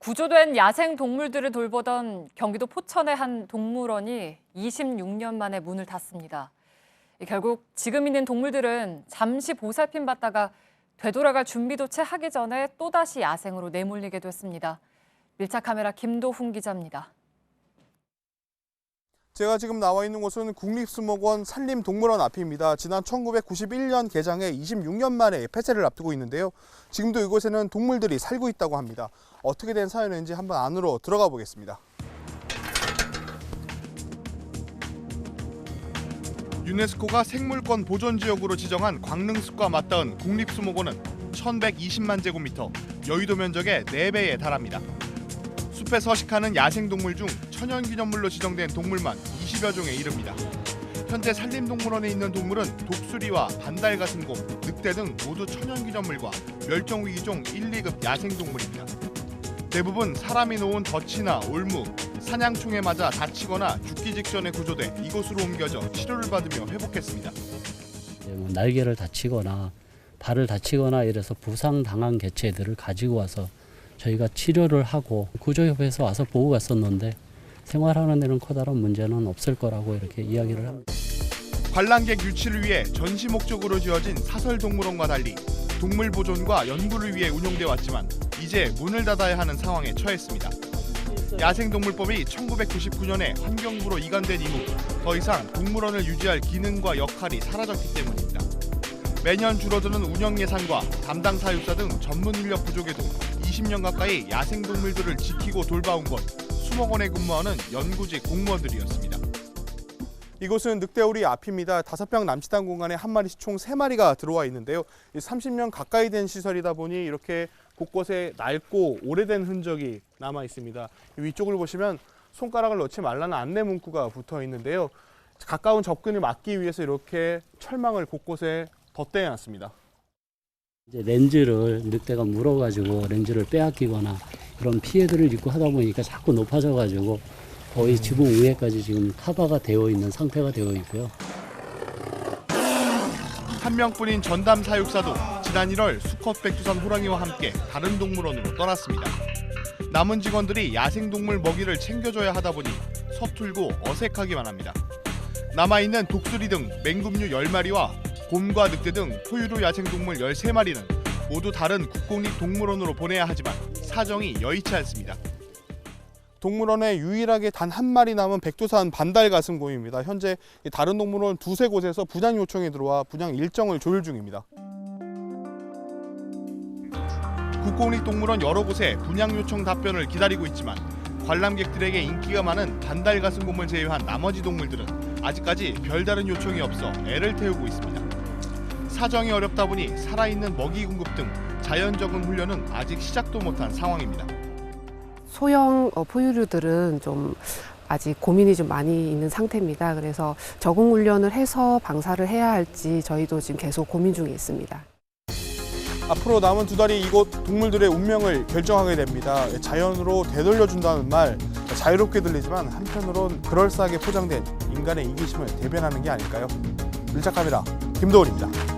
구조된 야생 동물들을 돌보던 경기도 포천의 한 동물원이 26년 만에 문을 닫습니다. 결국 지금 있는 동물들은 잠시 보살핌 받다가 되돌아갈 준비도 채 하기 전에 또다시 야생으로 내몰리게 됐습니다. 밀착 카메라 김도훈 기자입니다. 제가 지금 나와 있는 곳은 국립수목원 산림동물원 앞입니다. 지난 1991년 개장해 26년 만에 폐쇄를 앞두고 있는데요. 지금도 이곳에는 동물들이 살고 있다고 합니다. 어떻게 된 사연인지 한번 안으로 들어가 보겠습니다. 유네스코가 생물권 보존지역으로 지정한 광릉숲과 맞닿은 국립수목원은 1120만 제곱미터, 여의도 면적의 4배에 달합니다. 숲에 서식하는 야생동물 중 천연기념물로 지정된 동물만 20여 종에 이릅니다. 현재 산림동물원에 있는 동물은 독수리와 반달 같은 곰, 늑대 등 모두 천연기념물과 멸종위기종 1, 2급 야생동물입니다. 대부분 사람이 놓은 덫이나 올무, 사냥총에 맞아 다치거나 죽기 직전에 구조돼 이곳으로 옮겨져 치료를 받으며 회복했습니다. 날개를 다치거나 발을 다치거나 이래서 부상당한 개체들을 가지고 와서 저희가 치료를 하고 구조협회에서 와서 보고 갔었는데 생활하는 데는 커다란 문제는 없을 거라고 이렇게 이야기를 합니다. 관람객 유치를 위해 전시 목적으로 지어진 사설동물원과 달리 동물 보존과 연구를 위해 운영돼 왔지만 이제 문을 닫아야 하는 상황에 처했습니다. 야생동물법이 1999년에 환경부로 이관된 이후 더 이상 동물원을 유지할 기능과 역할이 사라졌기 때문입니다. 매년 줄어드는 운영 예산과 담당 사육사 등 전문 인력 부족에도 20년 가까이 야생동물들을 지키고 돌봐온 건 수목원에 근무하는 연구직 공무원들이었습니다. 이곳은 늑대우리 앞입니다. 5평 남짓한 공간에 한 마리씩 총 3마리가 들어와 있는데요. 30년 가까이 된 시설이다 보니 이렇게 곳곳에 낡고 오래된 흔적이 남아 있습니다. 위쪽을 보시면 손가락을 넣지 말라는 안내 문구가 붙어 있는데요. 가까운 접근을 막기 위해서 이렇게 철망을 곳곳에 덧대어 놨습니다. 이제 렌즈를 늑대가 물어가지고 렌즈를 빼앗기거나 그런 피해들을 입고 하다 보니까 자꾸 높아져가지고 거의 지붕 위에까지 지금 커버가 되어 있는 상태가 되어 있고요. 한 명뿐인 전담 사육사도 지난 1월 수컷 백두산 호랑이와 함께 다른 동물원으로 떠났습니다. 남은 직원들이 야생동물 먹이를 챙겨줘야 하다 보니 서툴고 어색하기만 합니다. 남아있는 독수리 등 맹금류 10마리와 곰과 늑대 등 포유류 야생동물 13마리는 모두 다른 국공립동물원으로 보내야 하지만 사정이 여의치 않습니다. 동물원에 유일하게 단 한 마리 남은 백두산 반달가슴곰입니다. 현재 다른 동물원 두세 곳에서 분양 요청이 들어와 분양 일정을 조율 중입니다. 국공립동물원 여러 곳에 분양 요청 답변을 기다리고 있지만 관람객들에게 인기가 많은 반달가슴곰을 제외한 나머지 동물들은 아직까지 별다른 요청이 없어 애를 태우고 있습니다. 사정이 어렵다 보니 살아있는 먹이 공급 등 자연적인 훈련은 아직 시작도 못한 상황입니다. 소형 포유류들은 좀 아직 고민이 좀 많이 있는 상태입니다. 그래서 적응 훈련을 해서 방사를 해야 할지 저희도 지금 계속 고민 중에 있습니다. 앞으로 남은 2달이 이곳 동물들의 운명을 결정하게 됩니다. 자연으로 되돌려준다는 말 자유롭게 들리지만 한편으론 그럴싸하게 포장된 인간의 이기심을 대변하는 게 아닐까요? 밀착 카메라 김도훈입니다.